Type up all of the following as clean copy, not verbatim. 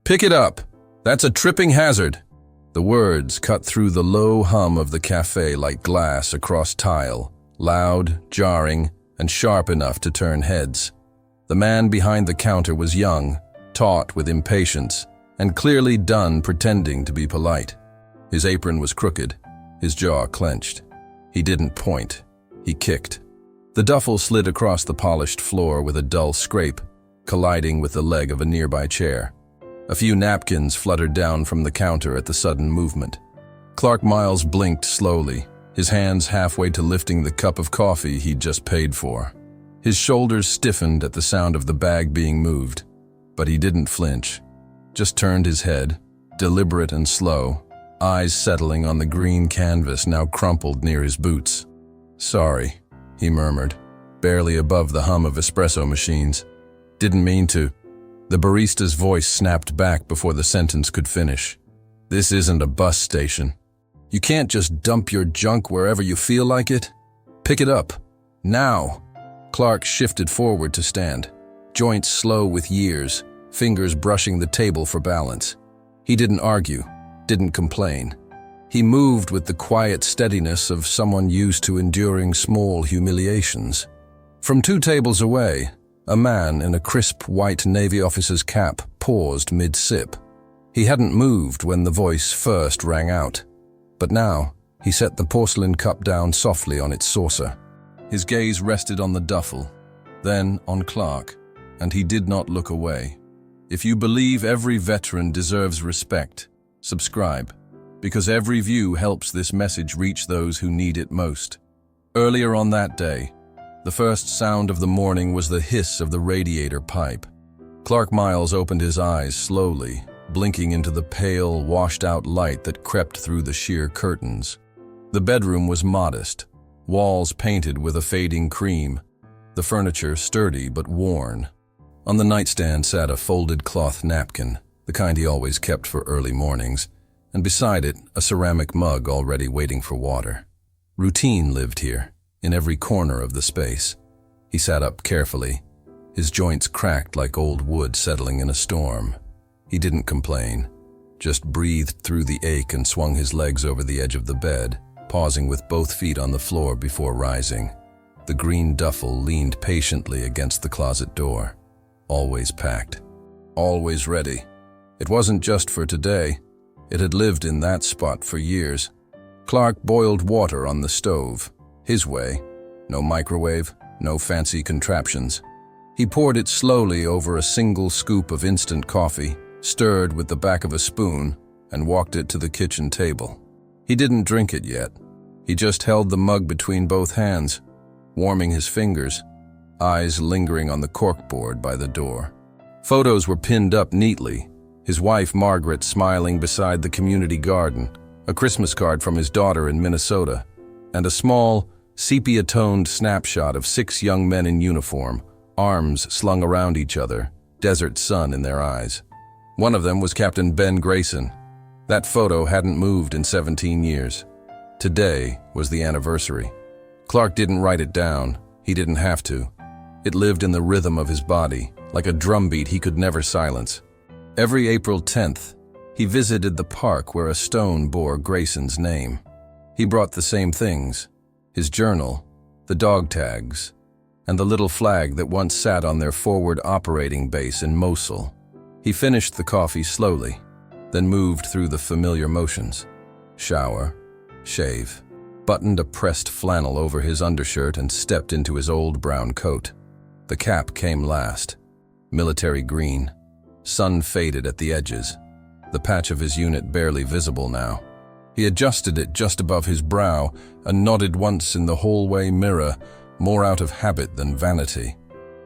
"Pick it up! That's a tripping hazard!" The words cut through the low hum of the cafe like glass across tile, loud, jarring, and sharp enough to turn heads. The man behind the counter was young, taut with impatience, and clearly done pretending to be polite. His apron was crooked, his jaw clenched. He didn't point, he kicked. The duffel slid across the polished floor with a dull scrape, colliding with the leg of a nearby chair. A few napkins fluttered down from the counter at the sudden movement. Clark Miles blinked slowly, his hands halfway to lifting the cup of coffee he'd just paid for. His shoulders stiffened at the sound of the bag being moved, but he didn't flinch, just turned his head, deliberate and slow, eyes settling on the green canvas now crumpled near his boots. "Sorry," he murmured, barely above the hum of espresso machines. "Didn't mean to." The barista's voice snapped back before the sentence could finish. "This isn't a bus station. You can't just dump your junk wherever you feel like it. Pick it up. Now." Clark shifted forward to stand, joints slow with years, fingers brushing the table for balance. He didn't argue, didn't complain. He moved with the quiet steadiness of someone used to enduring small humiliations. From 2 tables away, a man in a crisp white Navy officer's cap paused mid-sip. He hadn't moved when the voice first rang out, but now he set the porcelain cup down softly on its saucer. His gaze rested on the duffel, then on Clark, and he did not look away. If you believe every veteran deserves respect, subscribe, because every view helps this message reach those who need it most. Earlier on that day, the first sound of the morning was the hiss of the radiator pipe. Clark Miles opened his eyes slowly, blinking into the pale, washed-out light that crept through the sheer curtains. The bedroom was modest, walls painted with a fading cream, the furniture sturdy but worn. On the nightstand sat a folded cloth napkin, the kind he always kept for early mornings, and beside it, a ceramic mug already waiting for water. Routine lived here, in every corner of the space. He sat up carefully, his joints cracked like old wood settling in a storm. He didn't complain, just breathed through the ache and swung his legs over the edge of the bed, pausing with both feet on the floor before rising. The green duffel leaned patiently against the closet door, always packed, always ready. It wasn't just for today. It had lived in that spot for years. Clark boiled water on the stove, his way. No microwave, no fancy contraptions. He poured it slowly over a single scoop of instant coffee, stirred with the back of a spoon, and walked it to the kitchen table. He didn't drink it yet. He just held the mug between both hands, warming his fingers, eyes lingering on the corkboard by the door. Photos were pinned up neatly, his wife Margaret smiling beside the community garden, a Christmas card from his daughter in Minnesota, and a small, sepia-toned snapshot of 6 young men in uniform, arms slung around each other, desert sun in their eyes. One of them was Captain Ben Grayson. That photo hadn't moved in 17 years. Today was the anniversary. Clark didn't write it down. He didn't have to. It lived in the rhythm of his body, like a drumbeat he could never silence. Every April 10th, he visited the park where a stone bore Grayson's name. He brought the same things: his journal, the dog tags, and the little flag that once sat on their forward operating base in Mosul. He finished the coffee slowly, then moved through the familiar motions. Shower, shave, buttoned a pressed flannel over his undershirt and stepped into his old brown coat. The cap came last, military green, sun faded at the edges, the patch of his unit barely visible now. He adjusted it just above his brow and nodded once in the hallway mirror, more out of habit than vanity.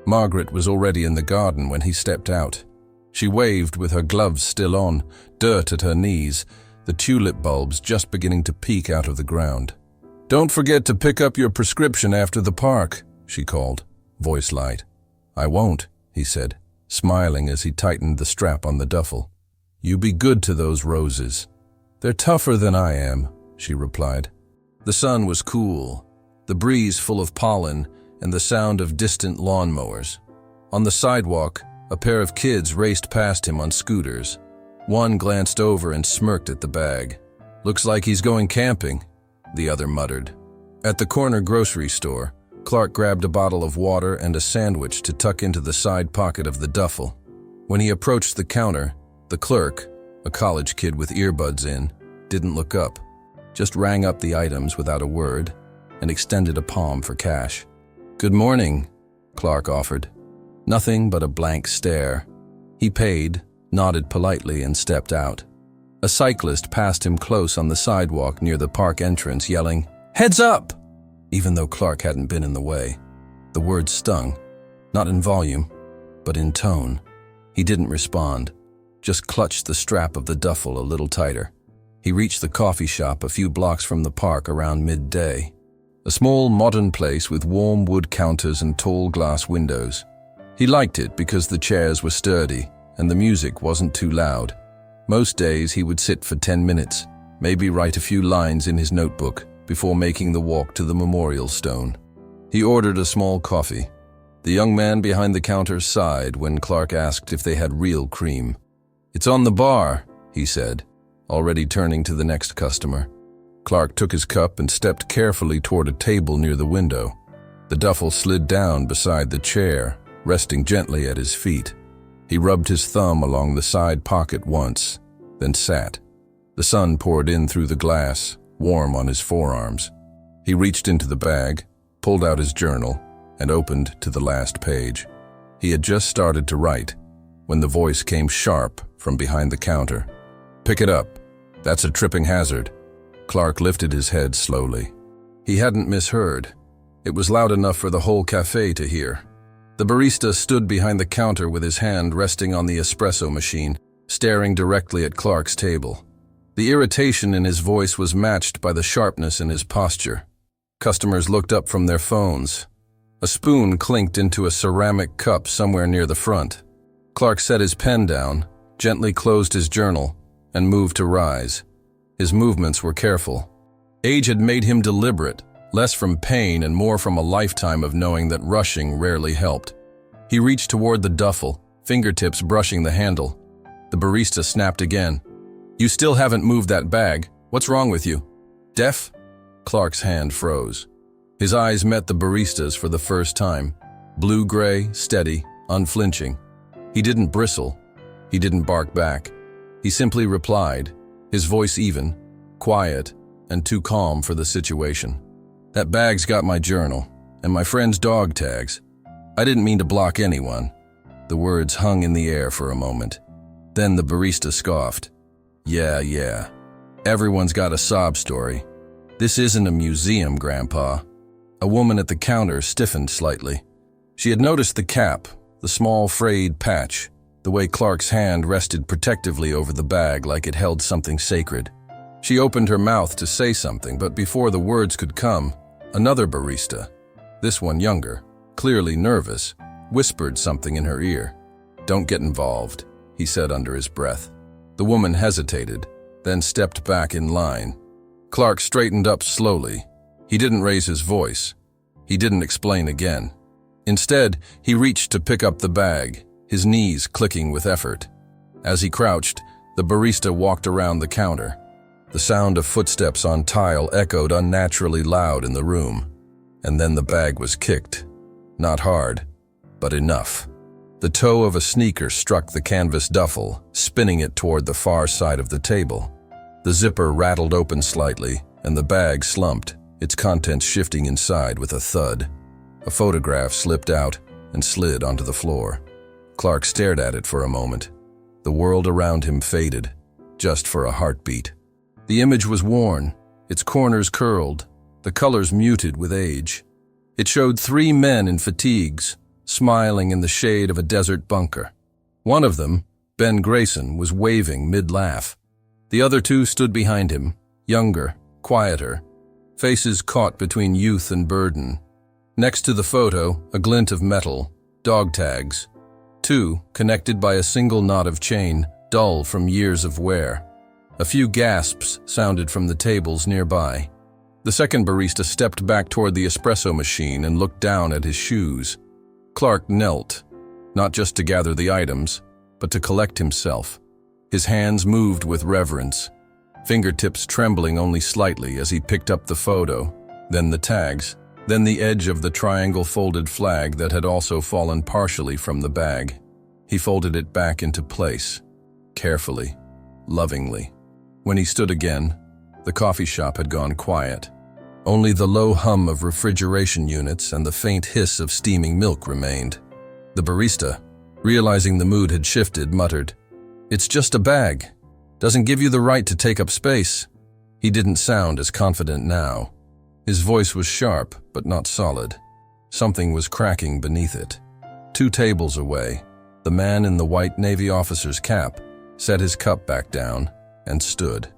Margaret was already in the garden when he stepped out. She waved with her gloves still on, dirt at her knees, the tulip bulbs just beginning to peek out of the ground. "Don't forget to pick up your prescription after the park," she called, voice light. "I won't," he said, smiling as he tightened the strap on the duffel. "You be good to those roses." "They're tougher than I am," she replied. The sun was cool, the breeze full of pollen and the sound of distant lawnmowers. On the sidewalk, a pair of kids raced past him on scooters, One glanced over and smirked at the bag. "Looks like he's going camping," the other muttered. At the corner grocery store, Clark grabbed a bottle of water and a sandwich to tuck into the side pocket of the duffel. When he approached the counter, the clerk, a college kid with earbuds in, didn't look up, just rang up the items without a word and extended a palm for cash. "Good morning," Clark offered. Nothing but a blank stare. He paid, nodded politely, and stepped out. A cyclist passed him close on the sidewalk near the park entrance, yelling, "Heads up!" Even though Clark hadn't been in the way. The words stung, not in volume, but in tone. He didn't respond, just clutched the strap of the duffel a little tighter. He reached the coffee shop a few blocks from the park around midday. A small modern place with warm wood counters and tall glass windows. He liked it because the chairs were sturdy and the music wasn't too loud. Most days he would sit for 10 minutes, maybe write a few lines in his notebook before making the walk to the memorial stone. He ordered a small coffee. The young man behind the counter sighed when Clark asked if they had real cream. "It's on the bar," he said, already turning to the next customer. Clark took his cup and stepped carefully toward a table near the window. The duffel slid down beside the chair, resting gently at his feet. He rubbed his thumb along the side pocket once, then sat. The sun poured in through the glass, warm on his forearms. He reached into the bag, pulled out his journal, and opened to the last page. He had just started to write when the voice came sharp from behind the counter. "Pick it up. That's a tripping hazard." Clark lifted his head slowly. He hadn't misheard. It was loud enough for the whole cafe to hear. The barista stood behind the counter with his hand resting on the espresso machine, staring directly at Clark's table. The irritation in his voice was matched by the sharpness in his posture. Customers looked up from their phones. A spoon clinked into a ceramic cup somewhere near the front. Clark set his pen down, gently closed his journal, and moved to rise. His movements were careful. Age had made him deliberate, less from pain and more from a lifetime of knowing that rushing rarely helped. He reached toward the duffel, fingertips brushing the handle. The barista snapped again. "You still haven't moved that bag. What's wrong with you? Deaf?" Clark's hand froze. His eyes met the barista's for the first time. Blue-gray, steady, unflinching. He didn't bristle. He didn't bark back. He simply replied, his voice even, quiet, and too calm for the situation. "That bag's got my journal, and my friend's dog tags. I didn't mean to block anyone." The words hung in the air for a moment. Then the barista scoffed. Yeah. Everyone's got a sob story. This isn't a museum, Grandpa." A woman at the counter stiffened slightly. She had noticed the cap, the small frayed patch, the way Clark's hand rested protectively over the bag like it held something sacred. She opened her mouth to say something, but before the words could come, another barista, this one younger, clearly nervous, whispered something in her ear. "Don't get involved," he said under his breath. The woman hesitated, then stepped back in line. Clark straightened up slowly. He didn't raise his voice. He didn't explain again. Instead, he reached to pick up the bag, his knees clicking with effort. As he crouched, the barista walked around the counter. The sound of footsteps on tile echoed unnaturally loud in the room. And then the bag was kicked. Not hard, but enough. The toe of a sneaker struck the canvas duffel, spinning it toward the far side of the table. The zipper rattled open slightly, and the bag slumped, its contents shifting inside with a thud. A photograph slipped out and slid onto the floor. Clark stared at it for a moment. The world around him faded, just for a heartbeat. The image was worn, its corners curled, the colors muted with age. It showed 3 men in fatigues, smiling in the shade of a desert bunker. One of them, Ben Grayson, was waving mid-laugh. The other 2 stood behind him, younger, quieter, faces caught between youth and burden. Next to the photo, a glint of metal, dog tags. 2, connected by a single knot of chain, dull from years of wear. A few gasps sounded from the tables nearby. The second barista stepped back toward the espresso machine and looked down at his shoes. Clark knelt, not just to gather the items, but to collect himself. His hands moved with reverence, fingertips trembling only slightly as he picked up the photo, then the tags, then the edge of the triangle folded flag that had also fallen partially from the bag. He folded it back into place, carefully, lovingly. When he stood again, the coffee shop had gone quiet. Only the low hum of refrigeration units and the faint hiss of steaming milk remained. The barista, realizing the mood had shifted, muttered, "It's just a bag. Doesn't give you the right to take up space." He didn't sound as confident now. His voice was sharp, but not solid. Something was cracking beneath it. 2 tables away, the man in the white Navy officer's cap set his cup back down and stood.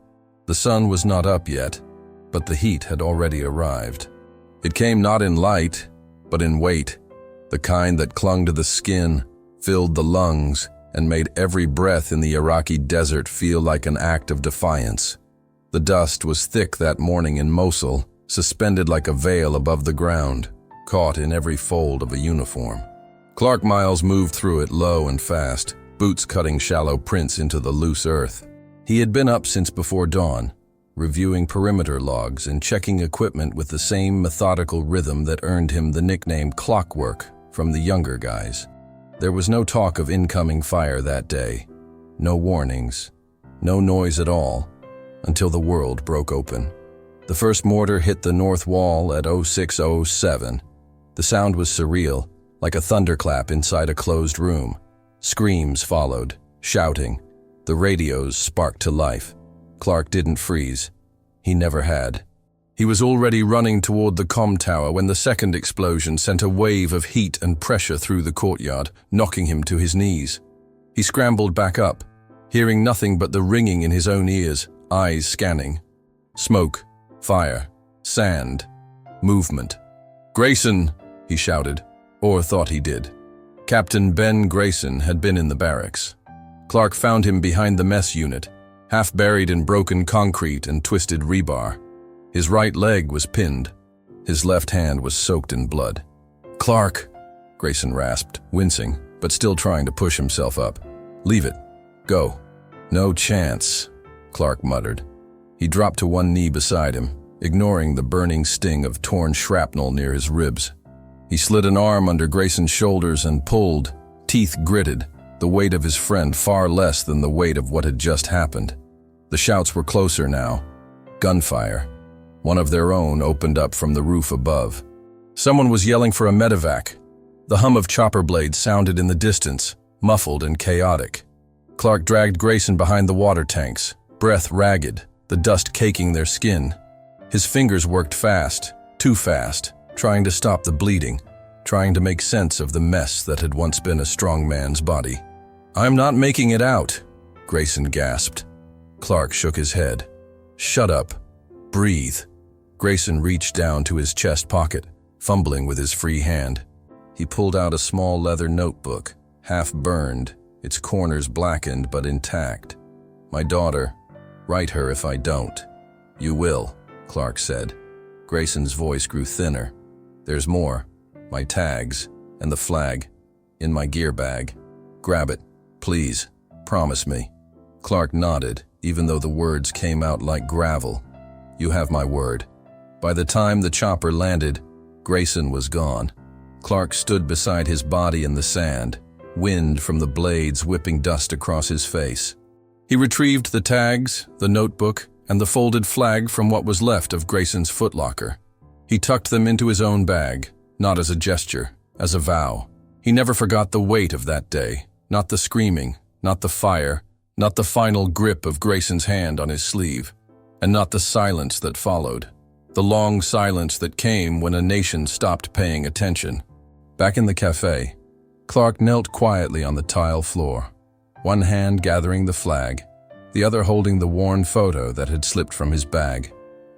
The sun was not up yet, but the heat had already arrived. It came not in light, but in weight, the kind that clung to the skin, filled the lungs, and made every breath in the Iraqi desert feel like an act of defiance. The dust was thick that morning in Mosul, suspended like a veil above the ground, caught in every fold of a uniform. Clark Miles moved through it low and fast, boots cutting shallow prints into the loose earth. He had been up since before dawn, reviewing perimeter logs and checking equipment with the same methodical rhythm that earned him the nickname Clockwork from the younger guys. There was no talk of incoming fire that day, no warnings, no noise at all, until the world broke open. The first mortar hit the north wall at 06:07. The sound was surreal, like a thunderclap inside a closed room. Screams followed, shouting. The radios sparked to life. Clark didn't freeze. He never had. He was already running toward the comm tower when the second explosion sent a wave of heat and pressure through the courtyard, knocking him to his knees. He scrambled back up, hearing nothing but the ringing in his own ears, eyes scanning. Smoke. Fire, sand, movement. "Grayson," he shouted, or thought he did. Captain Ben Grayson had been in the barracks. Clark found him behind the mess unit, half buried in broken concrete and twisted rebar. His right leg was pinned. His left hand was soaked in blood. "Clark," Grayson rasped, wincing, but still trying to push himself up. "Leave it. Go." "No chance," Clark muttered. He dropped to one knee beside him, ignoring the burning sting of torn shrapnel near his ribs. He slid an arm under Grayson's shoulders and pulled, teeth gritted, the weight of his friend far less than the weight of what had just happened. The shouts were closer now. Gunfire. One of their own opened up from the roof above. Someone was yelling for a medevac. The hum of chopper blades sounded in the distance, muffled and chaotic. Clark dragged Grayson behind the water tanks, breath ragged, the dust caking their skin. His fingers worked fast, too fast, trying to stop the bleeding, trying to make sense of the mess that had once been a strong man's body. "I'm not making it out," Grayson gasped. Clark shook his head. "Shut up. Breathe." Grayson reached down to his chest pocket, fumbling with his free hand. He pulled out a small leather notebook, half burned, its corners blackened but intact. "My daughter. Write her if I don't." "You will," Clark said. Grayson's voice grew thinner. "There's more. My tags, and the flag, in my gear bag. Grab it, please. Promise me." Clark nodded, even though the words came out like gravel. "You have my word." By the time the chopper landed, Grayson was gone. Clark stood beside his body in the sand, wind from the blades whipping dust across his face. He retrieved the tags, the notebook, and the folded flag from what was left of Grayson's footlocker. He tucked them into his own bag, not as a gesture, as a vow. He never forgot the weight of that day, not the screaming, not the fire, not the final grip of Grayson's hand on his sleeve, and not the silence that followed, the long silence that came when a nation stopped paying attention. Back in the cafe, Clark knelt quietly on the tile floor, one hand gathering the flag, the other holding the worn photo that had slipped from his bag.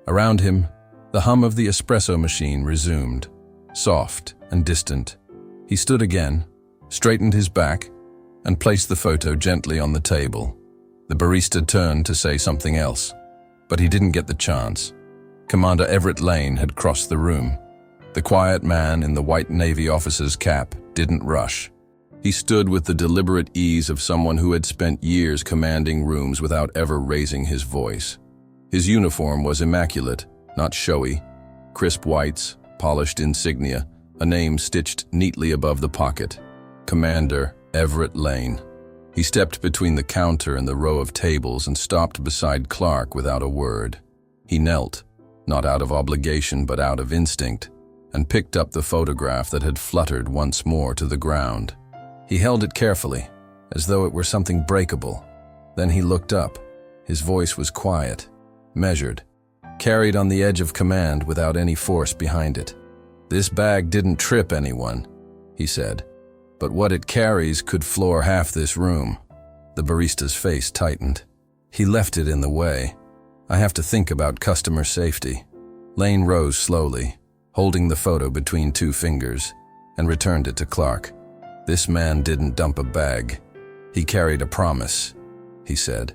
Around him, the hum of the espresso machine resumed, soft and distant. He stood again, straightened his back, and placed the photo gently on the table. The barista turned to say something else, but he didn't get the chance. Commander Everett Lane had crossed the room. The quiet man in the white Navy officer's cap didn't rush. He stood with the deliberate ease of someone who had spent years commanding rooms without ever raising his voice. His uniform was immaculate, not showy. Crisp whites, polished insignia, a name stitched neatly above the pocket. Commander Everett Lane. He stepped between the counter and the row of tables and stopped beside Clark without a word. He knelt, not out of obligation but out of instinct, and picked up the photograph that had fluttered once more to the ground. He held it carefully, as though it were something breakable. Then he looked up. His voice was quiet, measured, carried on the edge of command without any force behind it. "This bag didn't trip anyone," he said, "but what it carries could floor half this room." The barista's face tightened. "He left it in the way. I have to think about customer safety." Lane rose slowly, holding the photo between two fingers, and returned it to Clark. "This man didn't dump a bag. He carried a promise," he said.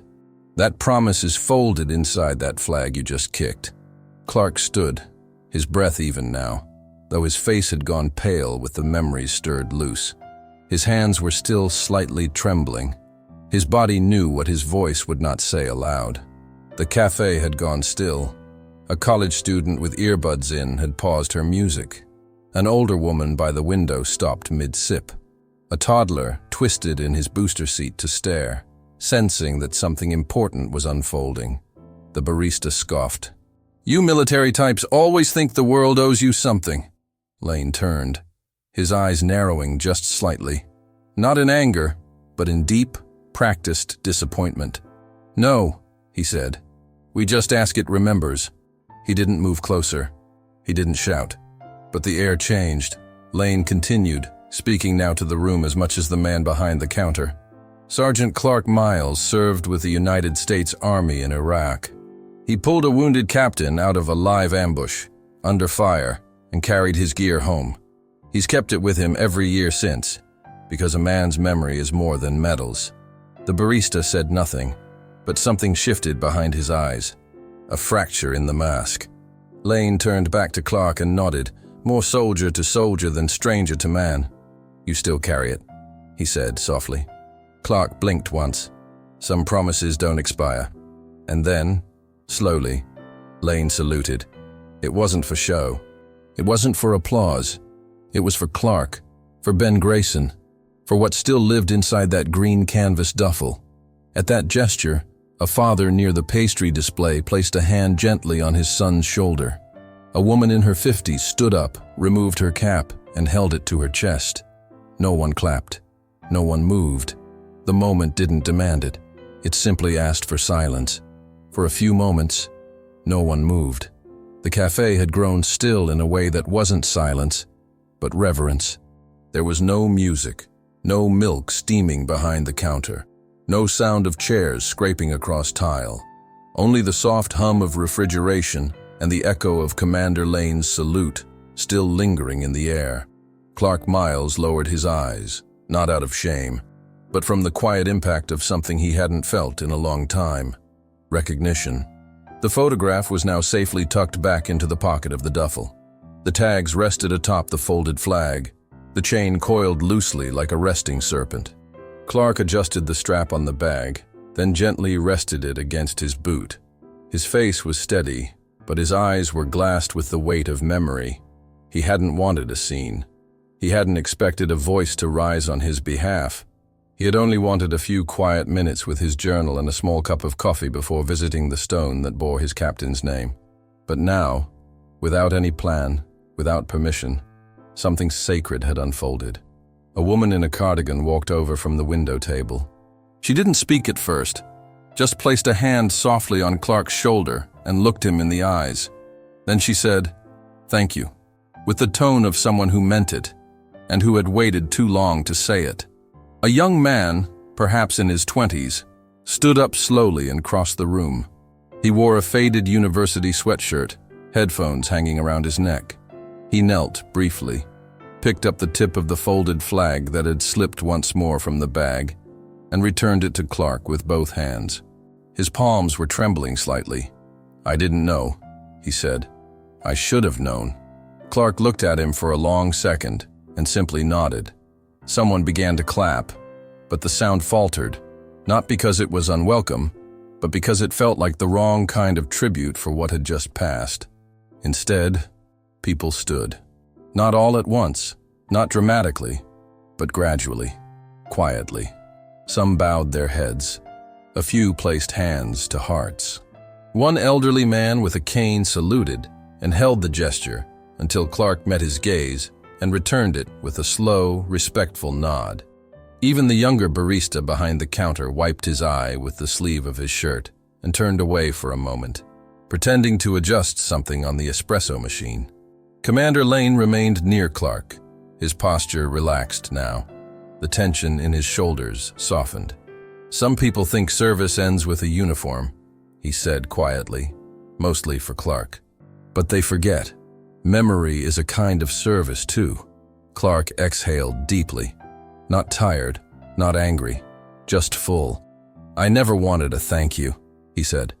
"That promise is folded inside that flag you just kicked." Clark stood, his breath even now, though his face had gone pale with the memories stirred loose. His hands were still slightly trembling. His body knew what his voice would not say aloud. The cafe had gone still. A college student with earbuds in had paused her music. An older woman by the window stopped mid-sip. A toddler twisted in his booster seat to stare, sensing that something important was unfolding. The barista scoffed. "You military types always think the world owes you something." Lane turned, his eyes narrowing just slightly. Not in anger, but in deep, practiced disappointment. "No," he said. "We just ask it remembers." He didn't move closer. He didn't shout. But the air changed. Lane continued, speaking now to the room as much as the man behind the counter. "Sergeant Clark Miles served with the United States Army in Iraq. He pulled a wounded captain out of a live ambush, under fire, and carried his gear home. He's kept it with him every year since, because a man's memory is more than medals." The barista said nothing, but something shifted behind his eyes. A fracture in the mask. Lane turned back to Clark and nodded, more soldier to soldier than stranger to man. "You still carry it," he said softly. Clark blinked once. Some promises don't expire. And then, slowly, Lane saluted. It wasn't for show. It wasn't for applause. It was for Clark, for Ben Grayson, for what still lived inside that green canvas duffel. At that gesture, a father near the pastry display placed a hand gently on his son's shoulder. A woman in her 50s stood up, removed her cap, and held it to her chest. No one clapped. No one moved. The moment didn't demand it. It simply asked for silence. For a few moments, no one moved. The cafe had grown still in a way that wasn't silence, but reverence. There was no music, no milk steaming behind the counter, no sound of chairs scraping across tile, only the soft hum of refrigeration and the echo of Commander Lane's salute still lingering in the air. Clark Miles lowered his eyes, not out of shame, but from the quiet impact of something he hadn't felt in a long time: recognition. The photograph was now safely tucked back into the pocket of the duffel. The tags rested atop the folded flag, the chain coiled loosely like a resting serpent. Clark adjusted the strap on the bag, then gently rested it against his boot. His face was steady, but his eyes were glassed with the weight of memory. He hadn't wanted a scene. He hadn't expected a voice to rise on his behalf. He had only wanted a few quiet minutes with his journal and a small cup of coffee before visiting the stone that bore his captain's name. But now, without any plan, without permission, something sacred had unfolded. A woman in a cardigan walked over from the window table. She didn't speak at first, just placed a hand softly on Clark's shoulder and looked him in the eyes. Then she said, "Thank you," with the tone of someone who meant it, and who had waited too long to say it. A young man, perhaps in his 20s, stood up slowly and crossed the room. He wore a faded university sweatshirt, headphones hanging around his neck. He knelt briefly, picked up the tip of the folded flag that had slipped once more from the bag, and returned it to Clark with both hands. His palms were trembling slightly. "I didn't know," he said. "I should have known." Clark looked at him for a long second and simply nodded. Someone began to clap, but the sound faltered, not because it was unwelcome, but because it felt like the wrong kind of tribute for what had just passed. Instead, people stood. Not all at once, not dramatically, but gradually, quietly. Some bowed their heads. A few placed hands to hearts. One elderly man with a cane saluted and held the gesture until Clark met his gaze and returned it with a slow, respectful nod. Even the younger barista behind the counter wiped his eye with the sleeve of his shirt and turned away for a moment, pretending to adjust something on the espresso machine. Commander Lane remained near Clark, his posture relaxed now. The tension in his shoulders softened. "Some people think service ends with a uniform," he said quietly, mostly for Clark. "But they forget. Memory is a kind of service too." Clark exhaled deeply. Not tired, not angry, just full. "I never wanted a thank you," he said.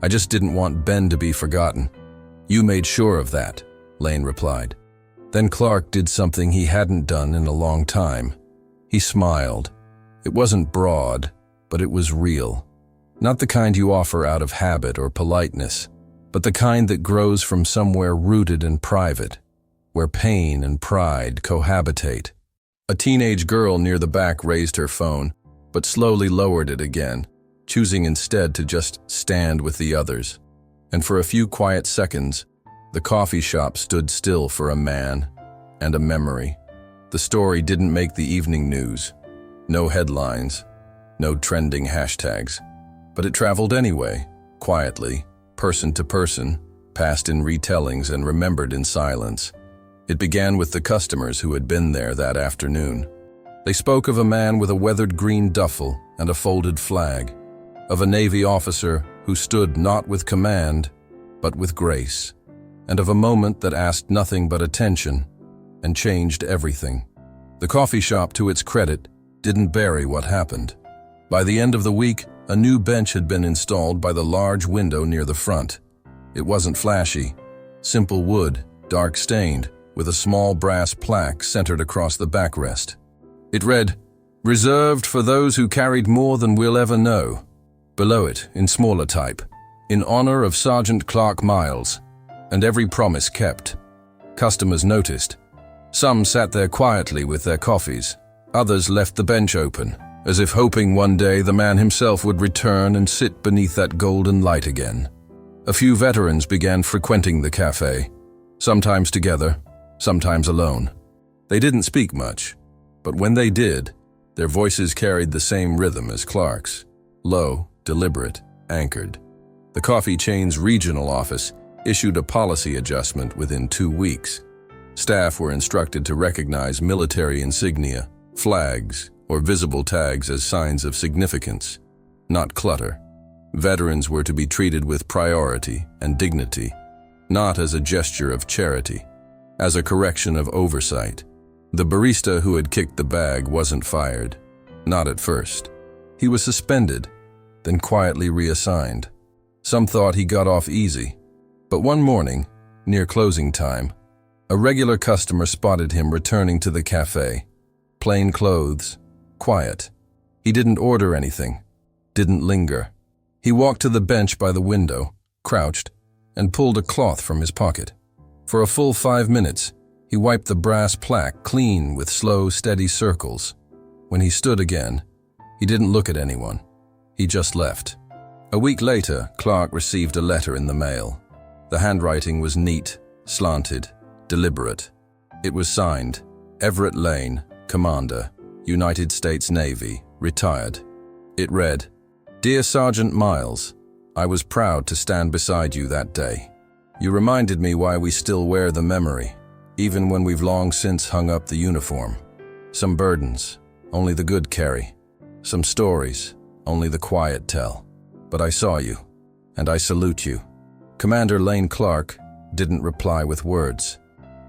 "I just didn't want Ben to be forgotten." "You made sure of that," Lane replied. Then Clark did something he hadn't done in a long time. He smiled. It wasn't broad, but it was real. Not the kind you offer out of habit or politeness, but the kind that grows from somewhere rooted and private, where pain and pride cohabitate. A teenage girl near the back raised her phone, but slowly lowered it again, choosing instead to just stand with the others. And for a few quiet seconds, the coffee shop stood still for a man and a memory. The story didn't make the evening news. No headlines, no trending hashtags. But it traveled anyway, quietly, person to person, passed in retellings and remembered in silence. It began with the customers who had been there that afternoon. They spoke of a man with a weathered green duffel and a folded flag, of a Navy officer who stood not with command, but with grace, and of a moment that asked nothing but attention and changed everything. The coffee shop, to its credit, didn't bury what happened. By the end of the week, a new bench had been installed by the large window near the front. It wasn't flashy. Simple wood, dark-stained, with a small brass plaque centered across the backrest. It read, "Reserved for those who carried more than we'll ever know." Below it, in smaller type, "In honor of Sergeant Clark Miles," and every promise kept. Customers noticed. Some sat there quietly with their coffees. Others left the bench open, as if hoping one day the man himself would return and sit beneath that golden light again. A few veterans began frequenting the cafe, sometimes together, sometimes alone. They didn't speak much, but when they did, their voices carried the same rhythm as Clark's, low, deliberate, anchored. The coffee chain's regional office issued a policy adjustment within 2 weeks. Staff were instructed to recognize military insignia, flags, or visible tags as signs of significance, not clutter. Veterans were to be treated with priority and dignity, not as a gesture of charity, as a correction of oversight. The barista who had kicked the bag wasn't fired, not at first. He was suspended, then quietly reassigned. Some thought he got off easy, but one morning, near closing time, a regular customer spotted him returning to the cafe. Plain clothes, quiet. He didn't order anything, didn't linger. He walked to the bench by the window, crouched, and pulled a cloth from his pocket. For a full 5 minutes, he wiped the brass plaque clean with slow, steady circles. When he stood again, he didn't look at anyone. He just left. A week later, Clark received a letter in the mail. The handwriting was neat, slanted, deliberate. It was signed, Everett Lane, Commander, United States Navy, retired. It read, "Dear Sergeant Miles, I was proud to stand beside you that day. You reminded me why we still wear the memory, even when we've long since hung up the uniform. Some burdens, only the good carry. Some stories, only the quiet tell. But I saw you, and I salute you." Commander Lane Clark didn't reply with words,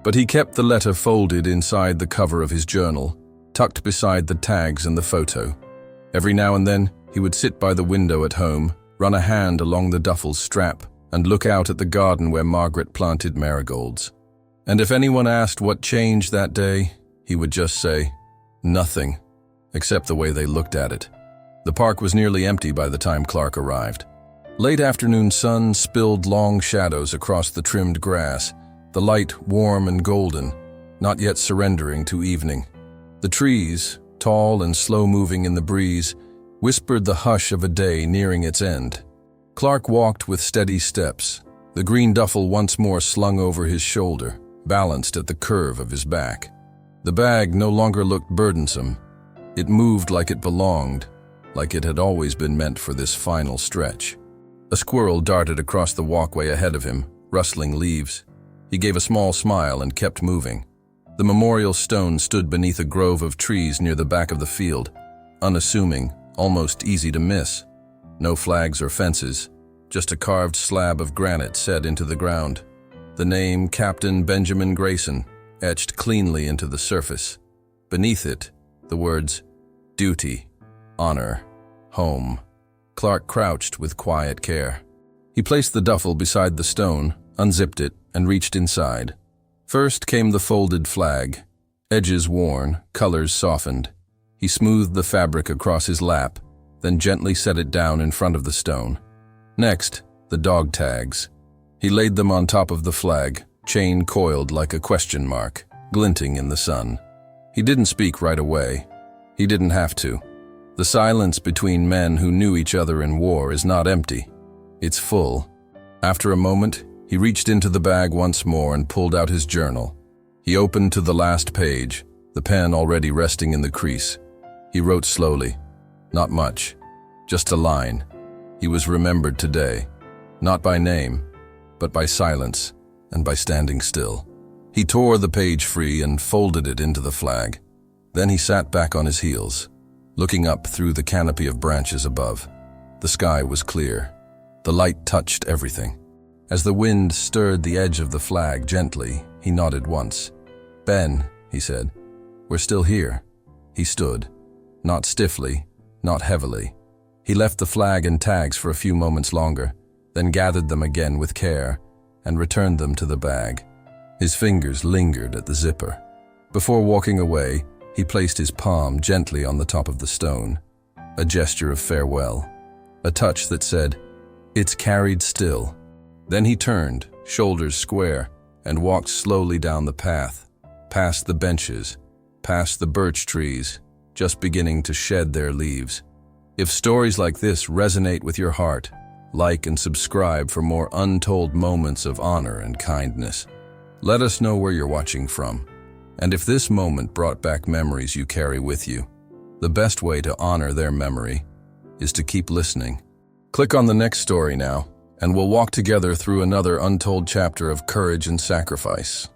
but he kept the letter folded inside the cover of his journal, tucked beside the tags and the photo. Every now and then, he would sit by the window at home, run a hand along the duffel's strap, and look out at the garden where Margaret planted marigolds. And if anyone asked what changed that day, he would just say, Nothing, except the way they looked at it. The park was nearly empty by the time Clark arrived. Late afternoon sun spilled long shadows across the trimmed grass, the light warm and golden, not yet surrendering to evening. The trees, tall and slow-moving in the breeze, whispered the hush of a day nearing its end. Clark walked with steady steps, the green duffel once more slung over his shoulder, balanced at the curve of his back. The bag no longer looked burdensome. It moved like it belonged, like it had always been meant for this final stretch. A squirrel darted across the walkway ahead of him, rustling leaves. He gave a small smile and kept moving. The memorial stone stood beneath a grove of trees near the back of the field, unassuming, almost easy to miss. No flags or fences, just a carved slab of granite set into the ground. The name Captain Benjamin Grayson etched cleanly into the surface. Beneath it, the words, duty, honor, home. Clark crouched with quiet care. He placed the duffel beside the stone, unzipped it, and reached inside. First came the folded flag, edges worn, colors softened. He smoothed the fabric across his lap, then gently set it down in front of the stone. Next, the dog tags. He laid them on top of the flag, chain coiled like a question mark, glinting in the sun. He didn't speak right away. He didn't have to. The silence between men who knew each other in war is not empty. It's full. After a moment, he reached into the bag once more and pulled out his journal. He opened to the last page, the pen already resting in the crease. He wrote slowly. Not much. Just a line. He was remembered today. Not by name, but by silence and by standing still. He tore the page free and folded it into the flag. Then he sat back on his heels, looking up through the canopy of branches above. The sky was clear. The light touched everything. As the wind stirred the edge of the flag gently, he nodded once. "Ben," he said, "we're still here." He stood, not stiffly, not heavily. He left the flag and tags for a few moments longer, then gathered them again with care and returned them to the bag. His fingers lingered at the zipper. Before walking away, he placed his palm gently on the top of the stone, a gesture of farewell, a touch that said, "It's carried still." Then he turned, shoulders square, and walked slowly down the path, past the benches, past the birch trees, just beginning to shed their leaves. If stories like this resonate with your heart, like and subscribe for more untold moments of honor and kindness. Let us know where you're watching from. And if this moment brought back memories you carry with you, the best way to honor their memory is to keep listening. Click on the next story now, and we'll walk together through another untold chapter of courage and sacrifice.